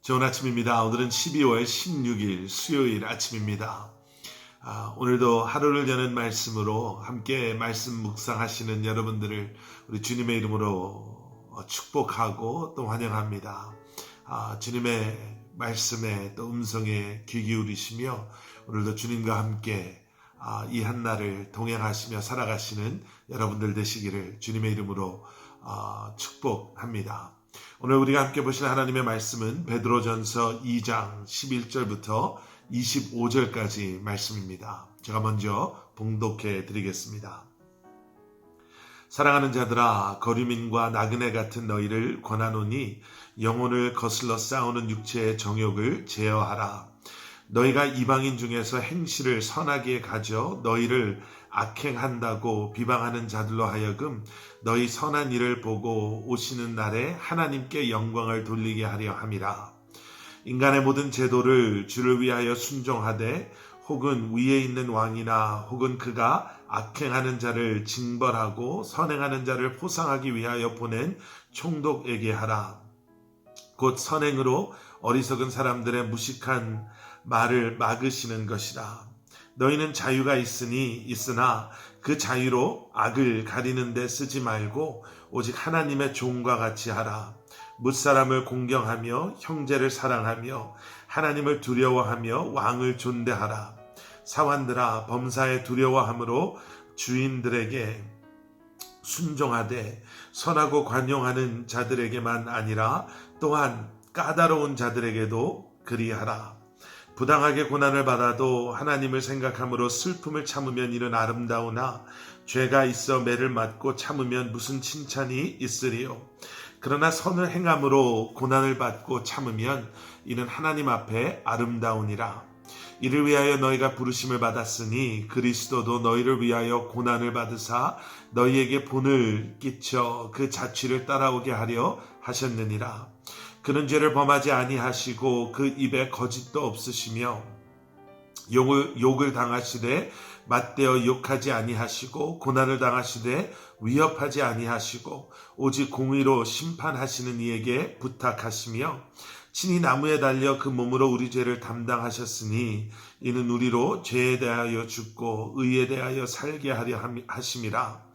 좋은 아침입니다. 오늘은 12월 16일 수요일 아침입니다. 오늘도 하루를 여는 말씀으로 함께 말씀 묵상하시는 여러분들을 우리 주님의 이름으로 축복하고 또 환영합니다. 주님의 말씀에 또 음성에 귀 기울이시며 오늘도 주님과 함께 이 한날을 동행하시며 살아가시는 여러분들 되시기를 주님의 이름으로 축복합니다. 오늘 우리가 함께 보실 하나님의 말씀은 베드로전서 2장 11절부터 25절까지 말씀입니다. 제가 먼저 봉독해 드리겠습니다. 사랑하는 자들아, 거류민과 나그네 같은 너희를 권하노니 영혼을 거슬러 싸우는 육체의 정욕을 제어하라. 너희가 이방인 중에서 행실을 선하게 가져 너희를 악행한다고 비방하는 자들로 하여금 너희 선한 일을 보고 오시는 날에 하나님께 영광을 돌리게 하려 함이라. 인간의 모든 제도를 주를 위하여 순종하되 혹은 위에 있는 왕이나 혹은 그가 악행하는 자를 징벌하고 선행하는 자를 포상하기 위하여 보낸 총독에게 하라. 곧 선행으로 어리석은 사람들의 무식한 말을 막으시는 것이라. 너희는 자유가 있으나 그 자유로 악을 가리는 데 쓰지 말고 오직 하나님의 종과 같이 하라. 뭇사람을 공경하며 형제를 사랑하며 하나님을 두려워하며 왕을 존대하라. 사환들아, 범사에 두려워함으로 주인들에게 순종하되 선하고 관용하는 자들에게만 아니라 또한 까다로운 자들에게도 그리하라. 부당하게 고난을 받아도 하나님을 생각함으로 슬픔을 참으면 이는 아름다우나 죄가 있어 매를 맞고 참으면 무슨 칭찬이 있으리요. 그러나 선을 행함으로 고난을 받고 참으면 이는 하나님 앞에 아름다우니라. 이를 위하여 너희가 부르심을 받았으니 그리스도도 너희를 위하여 고난을 받으사 너희에게 본을 끼쳐 그 자취를 따라오게 하려 하셨느니라. 그는 죄를 범하지 아니하시고 그 입에 거짓도 없으시며 욕을 당하시되 맞대어 욕하지 아니하시고 고난을 당하시되 위협하지 아니하시고 오직 공의로 심판하시는 이에게 부탁하시며 친히 나무에 달려 그 몸으로 우리 죄를 담당하셨으니 이는 우리로 죄에 대하여 죽고 의에 대하여 살게 하려 하심이라.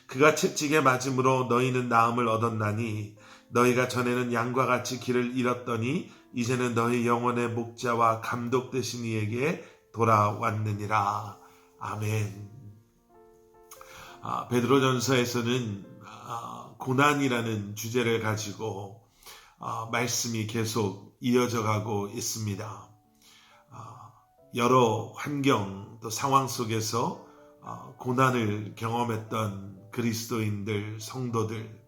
그가 채찍에 맞음으로 너희는 나음을 얻었나니 너희가 전에는 양과 같이 길을 잃었더니 이제는 너희 영혼의 목자와 감독 되신 이에게 돌아왔느니라. 아멘. 베드로전서에서는 고난이라는 주제를 가지고 말씀이 계속 이어져 가고 있습니다. 여러 환경 또 상황 속에서 고난을 경험했던 그리스도인들, 성도들,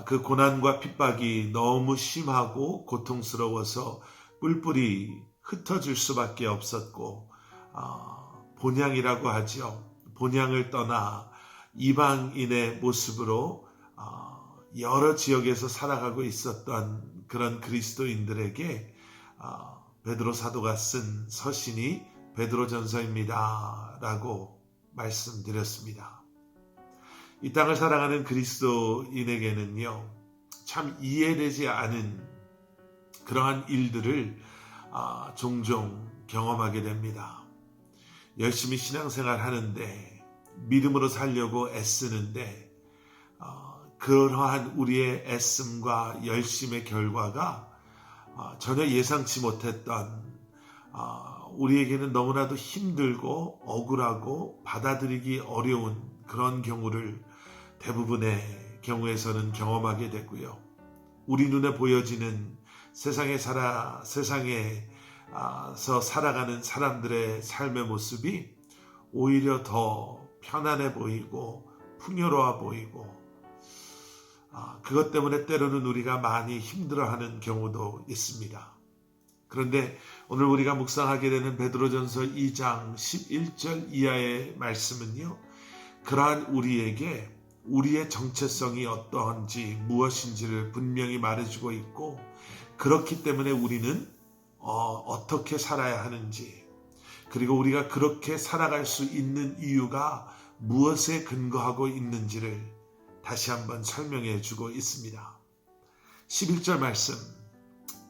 그 고난과 핍박이 너무 심하고 고통스러워서 뿔뿔이 흩어질 수밖에 없었고, 본향이라고 하죠. 본향을 떠나 이방인의 모습으로 여러 지역에서 살아가고 있었던 그런 그리스도인들에게 베드로 사도가 쓴 서신이 베드로전서입니다 라고 말씀드렸습니다. 이 땅을 살아가는 그리스도인에게는요, 참 이해되지 않은 그러한 일들을 종종 경험하게 됩니다. 열심히 신앙생활 하는데, 믿음으로 살려고 애쓰는데, 그러한 우리의 애씀과 열심의 결과가 전혀 예상치 못했던, 우리에게는 너무나도 힘들고 억울하고 받아들이기 어려운 그런 경우를 대부분의 경우에서는 경험하게 되고요. 우리 눈에 보여지는 세상에서 살아가는 사람들의 삶의 모습이 오히려 더 편안해 보이고 풍요로워 보이고, 그것 때문에 때로는 우리가 많이 힘들어하는 경우도 있습니다. 그런데 오늘 우리가 묵상하게 되는 베드로전서 2장 11절 이하의 말씀은요, 그러한 우리에게 우리의 정체성이 어떠한지 무엇인지를 분명히 말해주고 있고, 그렇기 때문에 우리는 어떻게 살아야 하는지, 그리고 우리가 그렇게 살아갈 수 있는 이유가 무엇에 근거하고 있는지를 다시 한번 설명해 주고 있습니다. 11절 말씀,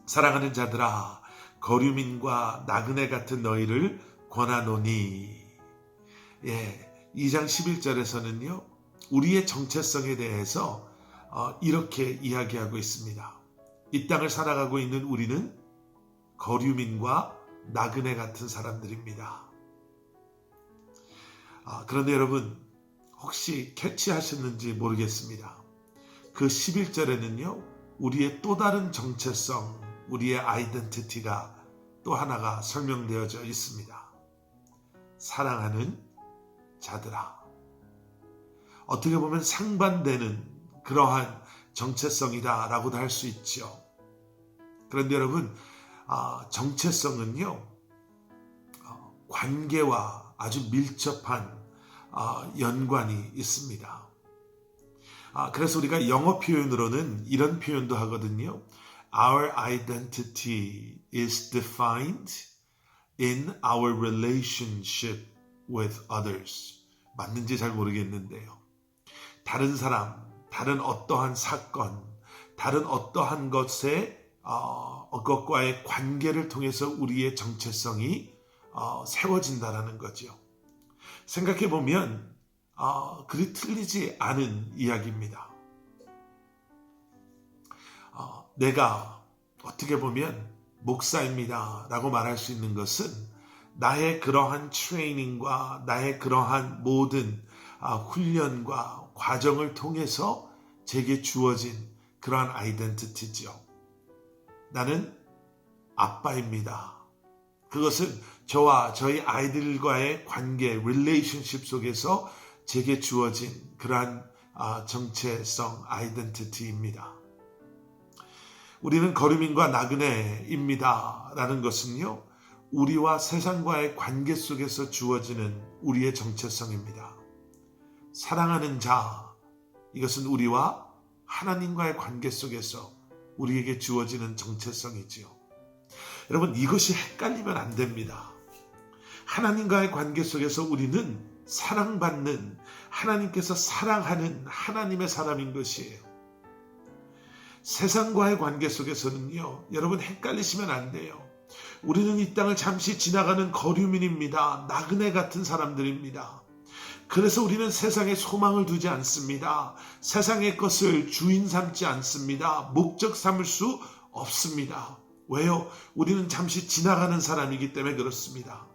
사랑하는 자들아, 거류민과 나그네 같은 너희를 권하노니. 2장 11절에서는요, 우리의 정체성에 대해서 이렇게 이야기하고 있습니다. 이 땅을 살아가고 있는 우리는 거류민과 나그네 같은 사람들입니다. 그런데 여러분, 혹시 캐치하셨는지 모르겠습니다. 그 11절에는요, 우리의 또 다른 정체성, 우리의 아이덴티티가 또 하나가 설명되어져 있습니다. 사랑하는 자들아. 어떻게 보면 상반되는 그러한 정체성이다라고도 할 수 있죠. 그런데 여러분, 정체성은요, 관계와 아주 밀접한 연관이 있습니다. 그래서 우리가 영어 표현으로는 이런 표현도 하거든요. Our identity is defined in our relationship with others. 맞는지 잘 모르겠는데요. 다른 사람, 다른 어떠한 사건, 다른 어떠한 것과의 관계를 통해서 우리의 정체성이 세워진다는 거죠. 생각해 보면 그리 틀리지 않은 이야기입니다. 내가 어떻게 보면 목사입니다 라고 말할 수 있는 것은 나의 그러한 트레이닝과 나의 그러한 모든 훈련과 과정을 통해서 제게 주어진 그러한 아이덴티티죠. 나는 아빠입니다. 그것은 저와 저희 아이들과의 관계, 릴레이션십 속에서 제게 주어진 그러한 정체성, 아이덴티티입니다. 우리는 거류민과 나그네입니다 라는 것은요, 우리와 세상과의 관계 속에서 주어지는 우리의 정체성입니다. 사랑하는 자, 이것은 우리와 하나님과의 관계 속에서 우리에게 주어지는 정체성이지요. 여러분, 이것이 헷갈리면 안 됩니다. 하나님과의 관계 속에서 우리는 사랑받는, 하나님께서 사랑하는 하나님의 사람인 것이에요. 세상과의 관계 속에서는요, 여러분 헷갈리시면 안 돼요. 우리는 이 땅을 잠시 지나가는 거류민입니다. 나그네 같은 사람들입니다. 그래서 우리는 세상에 소망을 두지 않습니다. 세상의 것을 주인 삼지 않습니다. 목적 삼을 수 없습니다. 왜요? 우리는 잠시 지나가는 사람이기 때문에 그렇습니다.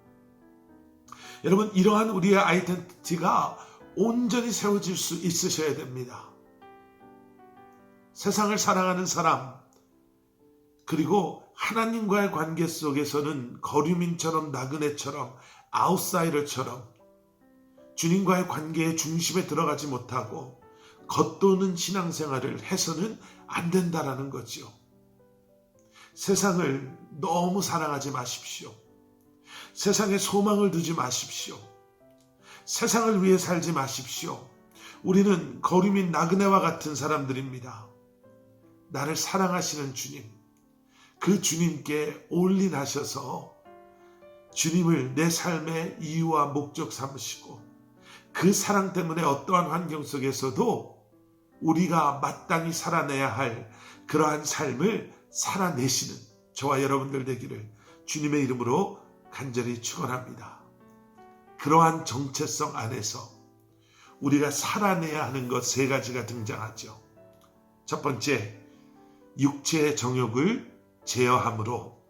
여러분, 이러한 우리의 아이덴티티가 온전히 세워질 수 있으셔야 됩니다. 세상을 사랑하는 사람, 그리고 하나님과의 관계 속에서는 거류민처럼, 나그네처럼, 아웃사이더처럼 주님과의 관계의 중심에 들어가지 못하고 겉도는 신앙생활을 해서는 안 된다라는 거죠. 세상을 너무 사랑하지 마십시오. 세상에 소망을 두지 마십시오. 세상을 위해 살지 마십시오. 우리는 거류민 나그네와 같은 사람들입니다. 나를 사랑하시는 주님, 그 주님께 올인하셔서 주님을 내 삶의 이유와 목적 삼으시고 그 사랑 때문에 어떠한 환경 속에서도 우리가 마땅히 살아내야 할 그러한 삶을 살아내시는 저와 여러분들 되기를 주님의 이름으로 간절히 축원합니다. 그러한 정체성 안에서 우리가 살아내야 하는 것 세 가지가 등장하죠. 첫 번째, 육체의 정욕을 제어함으로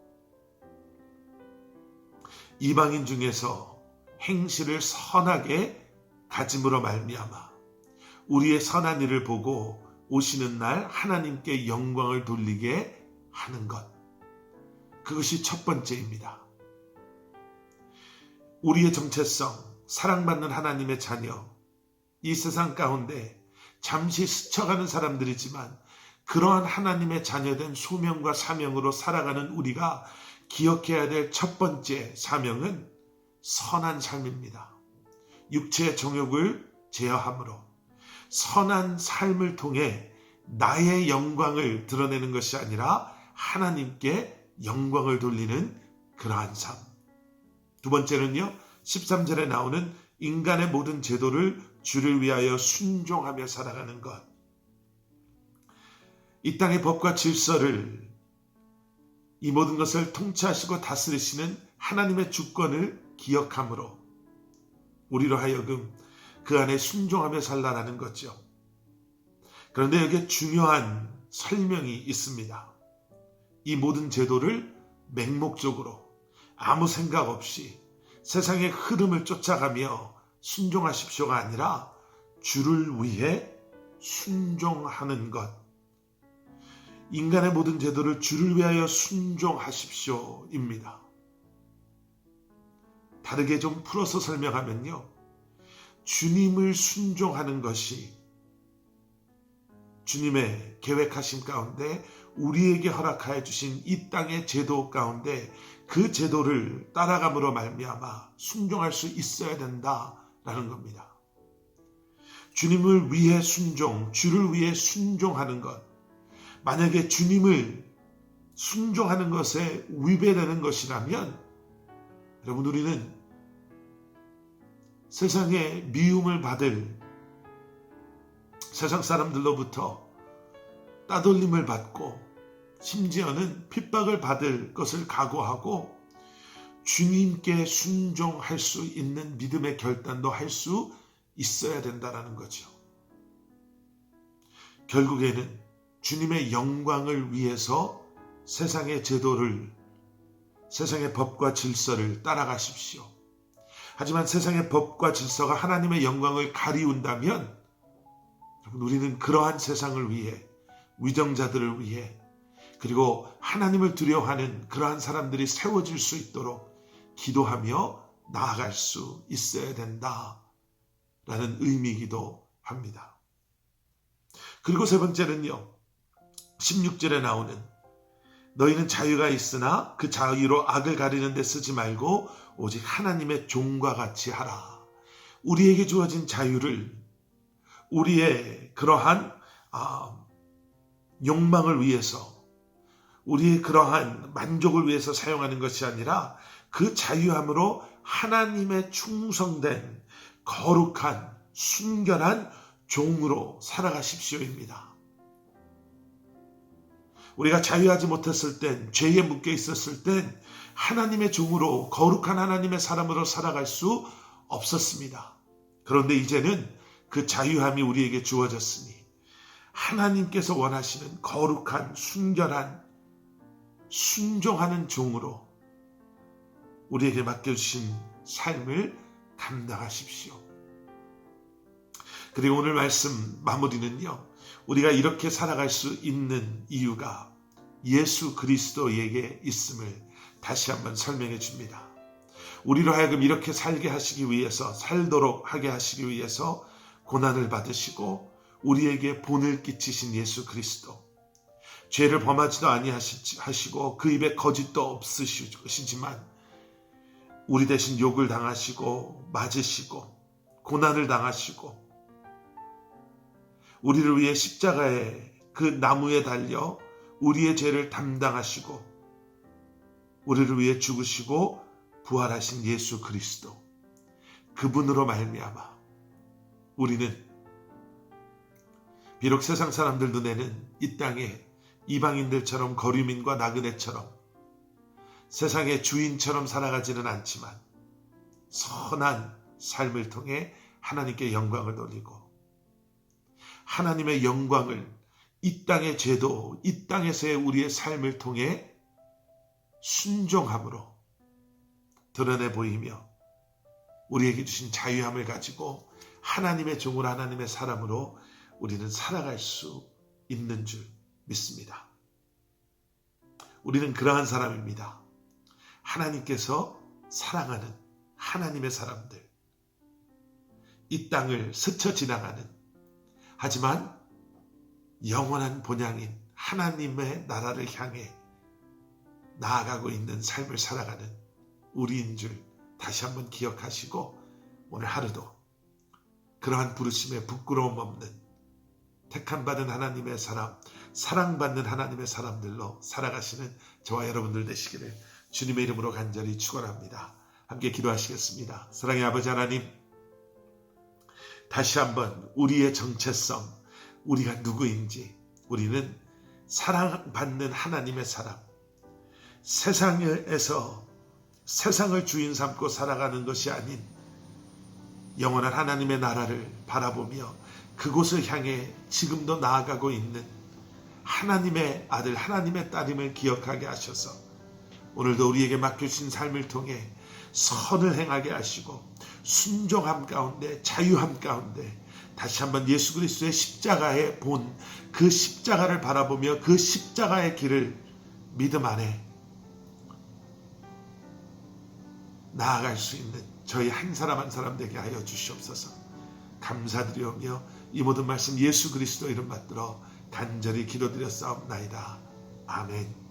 이방인 중에서 행실을 선하게 가짐으로 말미암아 우리의 선한 일을 보고 오시는 날 하나님께 영광을 돌리게 하는 것. 그것이 첫 번째입니다. 우리의 정체성, 사랑받는 하나님의 자녀, 이 세상 가운데 잠시 스쳐가는 사람들이지만 그러한 하나님의 자녀된 소명과 사명으로 살아가는 우리가 기억해야 될 첫 번째 사명은 선한 삶입니다. 육체의 정욕을 제어함으로 선한 삶을 통해 나의 영광을 드러내는 것이 아니라 하나님께 영광을 돌리는 그러한 삶. 두 번째는요, 13절에 나오는 인간의 모든 제도를 주를 위하여 순종하며 살아가는 것. 이 땅의 법과 질서를 이 모든 것을 통치하시고 다스리시는 하나님의 주권을 기억함으로 우리로 하여금 그 안에 순종하며 살라라는 거죠. 그런데 여기에 중요한 설명이 있습니다. 이 모든 제도를 맹목적으로 아무 생각 없이 세상의 흐름을 쫓아가며 순종하십시오가 아니라 주를 위해 순종하는 것. 인간의 모든 제도를 주를 위하여 순종하십시오입니다. 다르게 좀 풀어서 설명하면요. 주님을 순종하는 것이 주님의 계획하심 가운데 우리에게 허락하여 주신 이 땅의 제도 가운데 그 제도를 따라감으로 말미암아 순종할 수 있어야 된다라는 겁니다. 주님을 위해 순종, 주를 위해 순종하는 것. 만약에 주님을 순종하는 것에 위배되는 것이라면 여러분 우리는 세상에 미움을 받을 세상 사람들로부터 따돌림을 받고 심지어는 핍박을 받을 것을 각오하고 주님께 순종할 수 있는 믿음의 결단도 할 수 있어야 된다는 거죠. 결국에는 주님의 영광을 위해서 세상의 제도를, 세상의 법과 질서를 따라가십시오. 하지만 세상의 법과 질서가 하나님의 영광을 가리운다면 우리는 그러한 세상을 위해, 위정자들을 위해, 그리고 하나님을 두려워하는 그러한 사람들이 세워질 수 있도록 기도하며 나아갈 수 있어야 된다라는 의미이기도 합니다. 그리고 세 번째는요. 16절에 나오는 너희는 자유가 있으나 그 자유로 악을 가리는 데 쓰지 말고 오직 하나님의 종과 같이 하라. 우리에게 주어진 자유를 우리의 그러한 욕망을 위해서, 우리의 그러한 만족을 위해서 사용하는 것이 아니라 그 자유함으로 하나님의 충성된 거룩한 순결한 종으로 살아가십시오입니다. 우리가 자유하지 못했을 땐, 죄에 묶여 있었을 땐 하나님의 종으로, 거룩한 하나님의 사람으로 살아갈 수 없었습니다. 그런데 이제는 그 자유함이 우리에게 주어졌으니 하나님께서 원하시는 거룩한, 순결한, 순종하는 종으로 우리에게 맡겨주신 삶을 감당하십시오. 그리고 오늘 말씀 마무리는요. 우리가 이렇게 살아갈 수 있는 이유가 예수 그리스도에게 있음을 다시 한번 설명해 줍니다. 우리로 하여금 이렇게 살게 하시기 위해서, 살도록 하게 하시기 위해서 고난을 받으시고 우리에게 본을 끼치신 예수 그리스도, 죄를 범하지도 아니하시고 그 입에 거짓도 없으시지만 우리 대신 욕을 당하시고 맞으시고 고난을 당하시고 우리를 위해 십자가에 그 나무에 달려 우리의 죄를 담당하시고 우리를 위해 죽으시고 부활하신 예수 그리스도, 그분으로 말미암아 우리는 비록 세상 사람들 눈에는 이 땅에 이방인들처럼 거류민과 나그네처럼 세상의 주인처럼 살아가지는 않지만 선한 삶을 통해 하나님께 영광을 돌리고 하나님의 영광을 이 땅의 제도, 이 땅에서의 우리의 삶을 통해 순종함으로 드러내 보이며 우리에게 주신 자유함을 가지고 하나님의 종으로, 하나님의 사람으로 우리는 살아갈 수 있는 줄 믿습니다. 우리는 그러한 사람입니다. 하나님께서 사랑하는 하나님의 사람들, 이 땅을 스쳐 지나가는, 하지만 영원한 본향인 하나님의 나라를 향해 나아가고 있는 삶을 살아가는 우리인 줄 다시 한번 기억하시고 오늘 하루도 그러한 부르심에 부끄러움 없는 택함받은 하나님의 사람, 사랑받는 하나님의 사람들로 살아가시는 저와 여러분들 되시기를 주님의 이름으로 간절히 축원합니다. 함께 기도하시겠습니다. 사랑의 아버지 하나님, 다시 한번 우리의 정체성, 우리가 누구인지, 우리는 사랑받는 하나님의 사람, 세상에서 세상을 주인 삼고 살아가는 것이 아닌 영원한 하나님의 나라를 바라보며 그곳을 향해 지금도 나아가고 있는 하나님의 아들, 하나님의 딸임을 기억하게 하셔서 오늘도 우리에게 맡겨주신 삶을 통해 선을 행하게 하시고 순종함 가운데, 자유함 가운데 다시 한번 예수 그리스도의 십자가에 본 그 십자가를 바라보며 그 십자가의 길을 믿음 안에 나아갈 수 있는 저희 한 사람 한 사람 되게 하여 주시옵소서. 감사드리오며 이 모든 말씀 예수 그리스도 이름 받들어 간절히 기도드렸사옵나이다. 아멘.